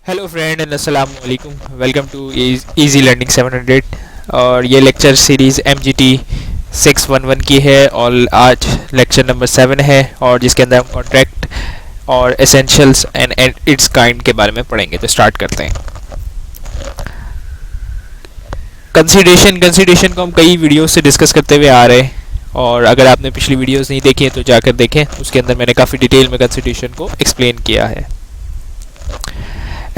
Hello friend and अस्सलाम वालेकुम। Welcome to easy learning 700। और ये लेक्चर सीरीज़ MGT 611 की है और आज लेक्चर नंबर 7 है और जिसके अंदर हम कॉन्ट्रैक्ट और एसेंशियल्स एंड इट्स काइंड के बारे में पढ़ेंगे। तो स्टार्ट करते हैं। कंसीडरेशन को हम कई वीडियोस से डिस्कस करते हुए आ रहे हैं और अगर आपने पिछली वीडियोस नहीं देखी हैं तो जाकर देखें, उसके अंदर मैंने काफ़ी डिटेल में कंसीडरेशन को एक्सप्लेन किया है।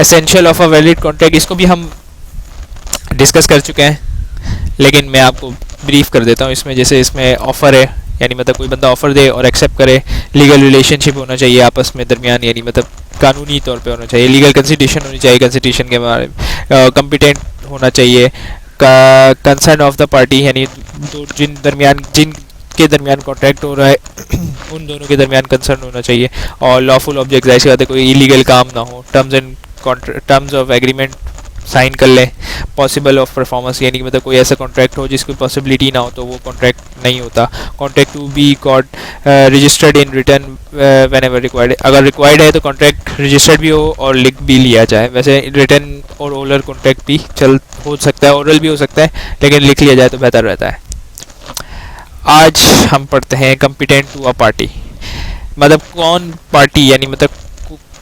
Essential of a valid contract, इसको भी हम डिस्कस कर चुके हैं, लेकिन मैं आपको ब्रीफ कर देता हूँ। इसमें जैसे इसमें ऑफ़र है, यानी मतलब कोई बंदा ऑफ़र दे और एक्सेप्ट करे, लीगल रिलेशनशिप होना चाहिए आपस में दरमियान, यानी मतलब कानूनी तौर पे होना चाहिए, लीगल कंसिडरेशन होनी चाहिए, कंसिडरेशन के बारे में कम्पिटेंट होना चाहिए, कंसर्न ऑफ द पार्टी, यानी जिन के दरमियान कॉन्ट्रैक्ट हो रहा है उन दोनों के दरमियान कंसर्न होना चाहिए, और लॉफुल ऑब्जेक्ट, ऐसी बात है कोई इलीगल काम ना हो, टर्म्स ऑफ एग्रीमेंट साइन कर लें, पॉसिबल ऑफ परफॉर्मेंस, यानी कि मतलब कोई ऐसा कॉन्ट्रैक्ट हो जिसकी पॉसिबिलिटी ना हो तो वो कॉन्ट्रैक्ट नहीं होता। Contract to be got registered in return whenever required, अगर रिक्वायर्ड है तो कॉन्ट्रैक्ट रजिस्टर्ड भी हो और लिख भी लिया जाए। वैसे रिटर्न और ओरल कॉन्ट्रैक्ट भी हो सकता है, ओरल भी हो सकता है, लेकिन लिख लिया जाए तो बेहतर रहता है। आज हम पढ़ते हैं कम्पिटेंट टू अ पार्टी, मतलब कौन पार्टी, यानी मतलब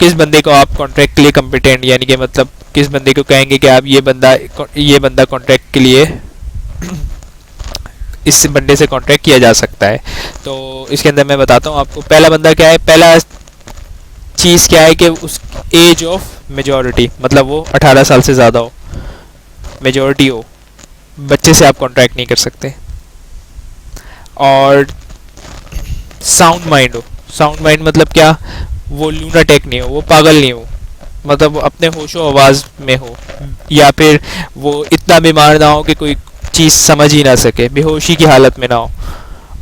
किस बंदे को आप कॉन्ट्रैक्ट के लिए कम्पिटेंट, यानी कि मतलब किस बंदे को कहेंगे कि आप ये बंदा कॉन्ट्रैक्ट के लिए इस बंदे से कॉन्ट्रैक्ट किया जा सकता है। तो इसके अंदर मैं बताता हूँ आपको। पहला बंदा क्या है, पहला चीज़ क्या है कि उस एज ऑफ मेजॉरिटी, मतलब वो 18 साल से ज़्यादा हो, मेजॉरिटी हो, बच्चे से आप कॉन्ट्रैक्ट नहीं कर सकते। और साउंड माइंड हो, साउंड माइंड मतलब क्या, वो लूनाटिक नहीं हो, वो पागल नहीं हो, मतलब अपने होशो आवाज़ में हो, या फिर वो इतना बीमार ना हो कि कोई चीज़ समझ ही ना सके, बेहोशी की हालत में ना हो।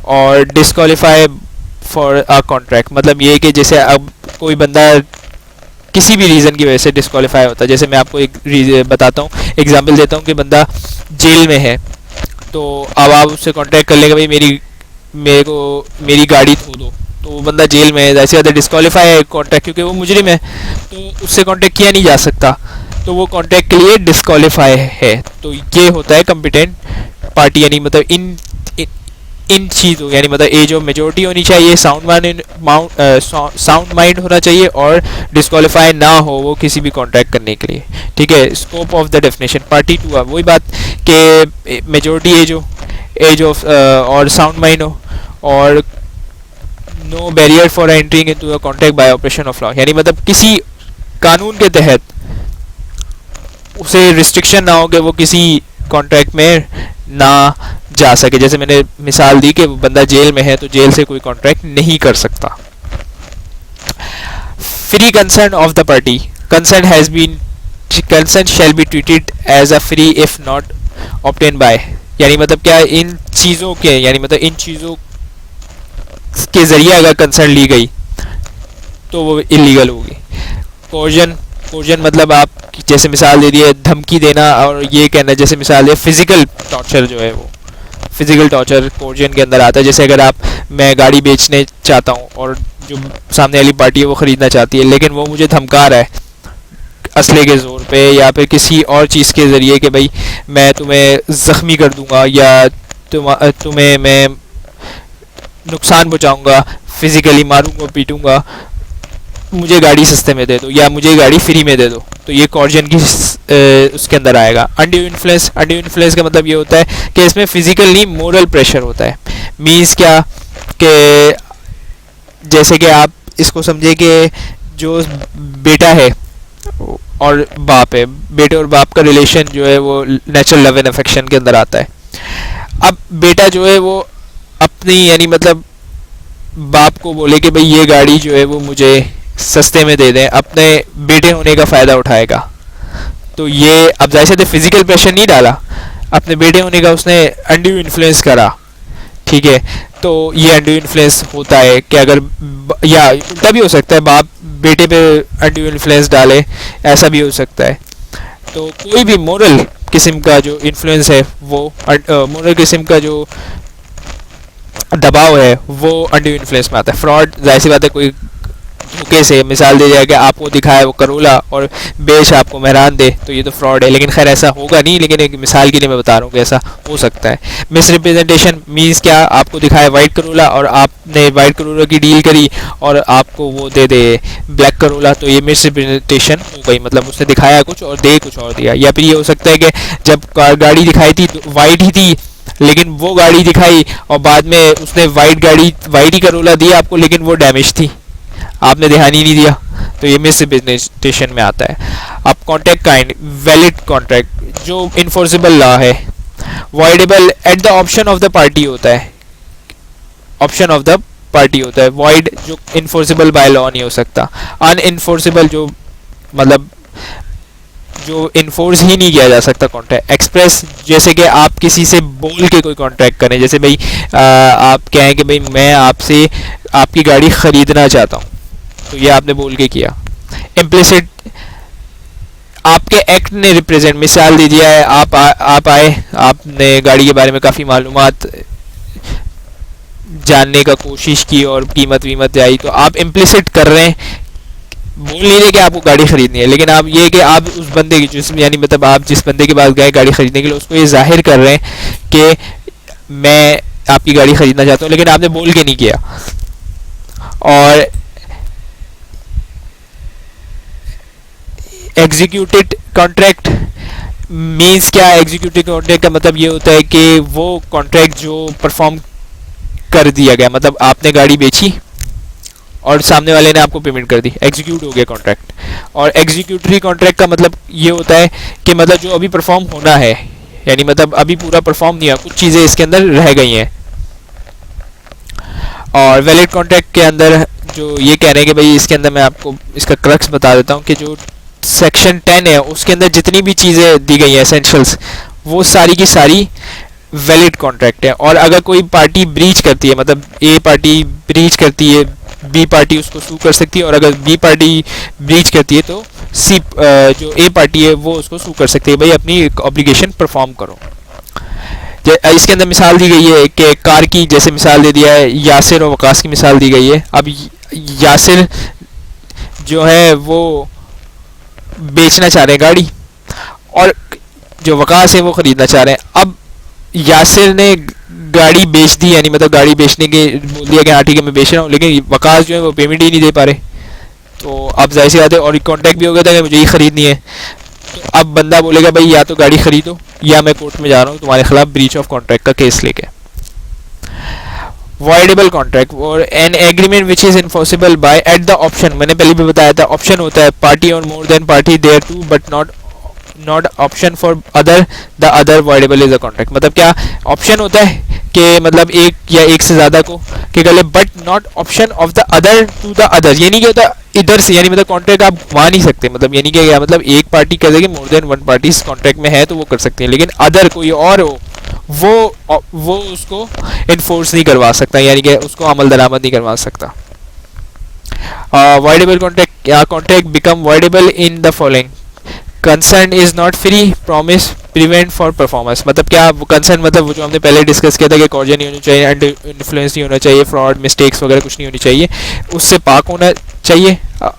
और डिस्क्वालीफाई फॉर अ कॉन्ट्रैक्ट, मतलब ये कि जैसे अब कोई बंदा किसी भी रीज़न की वजह से डिस्क्वालीफाई होता है। जैसे मैं आपको एक बताता हूँ, एग्जाम्पल देता हूँ कि बंदा जेल में है, तो अब आप उससे कॉन्ट्रैक्ट कर लेगा, भाई मेरी गाड़ी धो दो, तो वो बंदा जेल में है, ऐसे ज़्यादा डिस्क्वालीफाई है कॉन्ट्रैक्ट, क्योंकि वो मुजरिम है, तो उससे कॉन्ट्रैक्ट किया नहीं जा सकता, तो वो कॉन्ट्रैक्ट के लिए डिस्क्वालीफाई है। तो ये होता है कम्पिटेंट पार्टी, यानी मतलब इन चीज़ों, यानी मतलब एज ऑफ मेजोरिटी होनी चाहिए, साउंड माइंड होना चाहिए, और डिस्क्वालीफाई ना हो वो किसी भी कॉन्ट्रैक्ट करने के लिए। ठीक है। Scope of the definition, party two, वही बात कि मेजोरिटी एज ऑफ और साउंड माइंड हो, और no barrier for entering into a contract by operation of law, यानी मतलब किसी कानून के तहत उसे रिस्ट्रिक्शन ना हो कि वो किसी कॉन्ट्रैक्ट में ना जा सके। जैसे मैंने मिसाल दी कि बंदा जेल में है तो जेल से कोई कॉन्ट्रैक्ट नहीं कर सकता। Free concern of the party, concern shall be treated as a free if not obtain by, यानी मतलब क्या, इन चीज़ों के, यानी मतलब इन चीज़ों के ज़रिए अगर कंसर्न ली गई तो वो इलीगल होगी। कोर्जन मतलब आप जैसे मिसाल दे दिए, धमकी देना, और ये कहना, जैसे मिसाल है फिज़िकल टॉर्चर, जो है वो फिज़िकल टॉर्चर कोर्जन के अंदर आता है। जैसे अगर मैं गाड़ी बेचने चाहता हूँ और जो सामने वाली पार्टी है वो ख़रीदना चाहती है, लेकिन वो मुझे धमका रहा है असले के ज़ोर पे या फिर किसी और चीज़ के ज़रिए कि भाई मैं तुम्हें ज़ख्मी कर दूँगा, या तुम्हें मैं नुकसान पहुँचाऊँगा, फिज़िकली मारूँगा, पीटूँगा, मुझे गाड़ी सस्ते में दे दो या मुझे गाड़ी फ्री में दे दो, तो ये कॉर्जन की उसके अंदर आएगा। अनड्यू इन्फ्लुएंस का मतलब ये होता है कि इसमें फिजिकल नहीं, मोरल प्रेशर होता है। मीन्स क्या कि जैसे कि आप इसको समझे कि जो बेटा है और बाप है, बेटे और बाप का रिलेशन जो है वो नेचुरल लव एंड अफेक्शन के अंदर आता है। अब बेटा जो है वो अपनी, यानी मतलब बाप को बोले कि भाई ये गाड़ी जो है वो मुझे सस्ते में दे दें, अपने बेटे होने का फ़ायदा उठाएगा, तो ये अब जाहिर सी फिजिकल प्रेशर नहीं डाला, अपने बेटे होने का उसने अनड्यू इन्फ्लुएंस करा। ठीक है, तो ये अनड्यू इन्फ्लुएंस होता है कि अगर, या उल्टा भी हो सकता है, बाप बेटे पे अनड्यू इन्फ्लुएंस डाले, ऐसा भी हो सकता है। तो कोई भी मोरल किस्म का जो इन्फ्लुएंस है, वो मोरल किस्म का जो दबाव है, वो अनड्यू इन्फ्लुएंस में आता है। फ्रॉड, जाहिर सी बात है, कोई धोखे से, मिसाल दे दिया कि आपको दिखाया वो करोला और बेच आपको मेहरान दे, तो ये तो फ्रॉड है। लेकिन खैर ऐसा होगा नहीं, लेकिन एक मिसाल के लिए मैं बता रहा हूँ कि ऐसा हो सकता है। मिस रिप्रेजेंटेशन मीन्स क्या, आपको दिखाया वाइट करोला और आपने वाइट करोला की डील करी और आपको वो दे दे ब्लैक करोला, तो ये मिस रिप्रेजेंटेशन हो गई, मतलब उसने दिखाया कुछ और दे कुछ और दिया। या फिर ये हो सकता है कि जब गाड़ी दिखाई थी वाइट ही थी, लेकिन वो गाड़ी दिखाई और बाद में उसने वाइट ही करोला दिया आपको, लेकिन वो डैमेज थी, आपने ध्यान ही नहीं दिया, तो ये मिस रिप्रेजेंटेशन में आता है। अब कॉन्ट्रैक्ट काइंड, वैलिड कॉन्ट्रैक्ट जो इन्फोर्सेबल लॉ है, voidable at the option of the party होता है, ऑप्शन ऑफ द पार्टी होता है। वॉइड जो इन्फोर्सेबल बाय लॉ नहीं हो सकता, अनइन्फोर्सेबल जो मतलब जो इन्फोर्स ही नहीं किया जा सकता कॉन्ट्रैक्ट। एक्सप्रेस जैसे कि आप किसी से बोल के कोई कॉन्ट्रैक्ट करें, जैसे भाई आप कहें कि भाई मैं आपसे आपकी गाड़ी खरीदना चाहता हूँ, तो ये आपने बोल के किया। इम्प्लिसिट आपके एक्ट ने रिप्रेजेंट, मिसाल दे दिया है आप आए, आपने गाड़ी के बारे में काफ़ी मालूमात जानने का कोशिश की और कीमत वीमत आई, तो आप इम्प्लिसिट कर रहे हैं, बोल नहीं रहे कि आपको गाड़ी खरीदनी है, लेकिन आप ये कि आप उस बंदे की जिस यानी मतलब आप जिस बंदे के पास गए गाड़ी खरीदने के लिए, उसको ये जाहिर कर रहे हैं कि मैं आपकी गाड़ी खरीदना चाहता हूँ, लेकिन आपने बोल के नहीं किया। और एग्जीक्यूटेड कॉन्ट्रैक्ट मीन्स क्या, एग्जीक्यूटिव कॉन्ट्रैक्ट का मतलब ये होता है कि वो कॉन्ट्रैक्ट जो परफॉर्म कर दिया गया, मतलब आपने गाड़ी बेची और सामने वाले ने आपको पेमेंट कर दी, एग्जीक्यूट हो गया कॉन्ट्रैक्ट। और एग्जीक्यूटरी कॉन्ट्रैक्ट का मतलब ये होता है कि मतलब जो अभी परफॉर्म होना है, यानी मतलब अभी पूरा परफॉर्म नहीं हुआ, कुछ चीज़ें इसके अंदर रह गई हैं। और वैलिड कॉन्ट्रैक्ट के अंदर जो ये कह रहे हैं कि भाई इसके अंदर मैं आपको इसका क्रक्स बता देता हूँ कि जो सेक्शन 10 है उसके अंदर जितनी भी चीज़ें दी गई हैं एसेंशियल्स, वो सारी की सारी वैलिड कॉन्ट्रैक्ट है। और अगर कोई पार्टी ब्रीच करती है, मतलब ए पार्टी ब्रीच करती है, बी पार्टी उसको सू कर सकती है, और अगर बी पार्टी ब्रीच करती है तो सी जो ए पार्टी है वो उसको सू कर सकती है, भाई अपनी ऑब्लिगेशन परफॉर्म करो। इसके अंदर मिसाल दी गई है कि कार की, जैसे मिसाल दे दिया है यासिर और वकास की मिसाल दी गई है। अब यासिर जो है वो बेचना चाह रहे हैं गाड़ी, और जो वकास है वो खरीदना चाह रहे हैं। अब यासिर ने गाड़ी बेच दी, यानी मतलब गाड़ी बेचने के बोल दिया कि हाँ ठीक है मैं बेच रहा हूँ, लेकिन वकास जो है वो पेमेंट ही नहीं दे पा रहे, तो अब जाहिर सी बात है, और कॉन्टैक्ट भी हो गया था कि मुझे ही खरीदनी है, तो अब बंदा बोलेगा भाई या तो गाड़ी खरीदो या मैं कोर्ट में जा रहा हूँ तुम्हारे खिलाफ ब्रीच ऑफ कॉन्ट्रैक्ट का केस लेके। वॉइडेबल कॉन्ट्रैक्ट और an agreement which is enforceable by at the option, मैंने पहले भी बताया था ऑप्शन होता है पार्टी और more than party thereto but not option for other, the other voidable is a contract. मतलब क्या ऑप्शन होता है कि मतलब एक या एक से ज्यादा को कि गले, but not option of the other to the other, यानी क्या होता है इधर से, यानी मतलब कॉन्ट्रैक्ट आप घुमा नहीं सकते, मतलब यानी क्या मतलब एक पार्टी कर देगी, मोर देन वन पार्टी इस कॉन्ट्रैक्ट में है तो वो कर सकते हैं, लेकिन अदर कोई और हो वो उसको इन्फोर्स नहीं करवा सकता, यानी कि उसको अमल दरामद नहीं करवा सकता। वॉइडेबल कॉन्ट्रैक्ट या contract become voidable in the following, concern is not free, promise prevent for performance. मतलब क्या कंसर्न, मतलब वो जो हमने पहले डिस्कस किया था कि कॉर्जन नहीं होनी चाहिए, अंडर इन्फ्लुएंस नहीं होना चाहिए, फ्रॉड मिस्टेक्स वगैरह कुछ नहीं होनी चाहिए, उससे पाक होना चाहिए,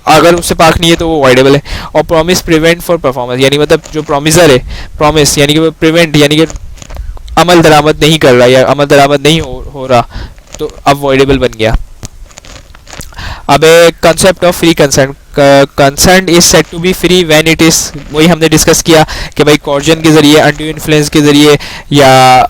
अगर उससे पाक नहीं है तो वो वॉइडेबल है। और प्रॉमिस प्रिवेंट फॉर परफॉर्मेंस, यानी मतलब जो प्रॉमिसर है, प्रॉमिस यानी कि वो प्रिवेंट यानी कि अमल दरामद नहीं कर रहा या अमल दरामद नहीं हो रहा, तो अब वॉइडेबल बन गया। अब concept of free concern, concern is set to be free when it is, वही हमने डिस्कस किया कि भाई कॉर्जन के जरिए, अनड्यू इन्फ्लुएंस के जरिए या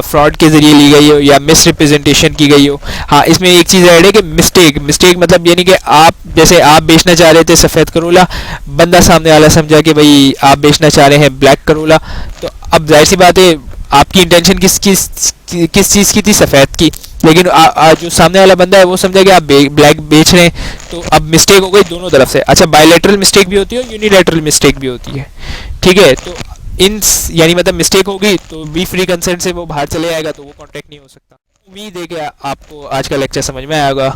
फ्रॉड के जरिए ली गई हो या मिस रिप्रेजेंटेशन की गई हो। हाँ, इसमें एक चीज़ ऐड है कि मिस्टेक मतलब यानी कि आप जैसे आप बेचना चाह रहे थे सफ़ेद करोला, बंदा सामने वाला समझा कि भाई आप बेचना चाह रहे हैं ब्लैक करोला, तो अब जाहिर सी बात है आपकी इंटेंशन किस चीज़ की थी, सफ़ेद की, लेकिन जो सामने वाला बंदा है वो समझा कि आप ब्लैक बेच रहे हैं, तो अब मिस्टेक हो गई दोनों तरफ से। अच्छा, बायलैटरल मिस्टेक भी होती है और यूनिलैटरल मिस्टेक भी होती है, ठीक है, तो इन यानी मतलब मिस्टेक होगी तो भी फ्री कंसेंट से वो बाहर चले जाएगा, तो वो कॉन्टैक्ट नहीं हो सकता। उम्मीद है कि आपको आज का लेक्चर समझ में आया होगा।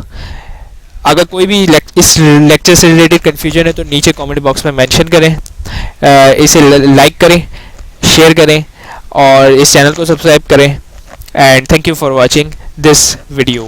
अगर कोई भी इस लेक्चर से रिलेटेड कन्फ्यूजन है तो नीचे कमेंट बॉक्स में मेंशन करें, इसे लाइक करें, शेयर करें और इस चैनल को सब्सक्राइब करें। And thank you for watching this video।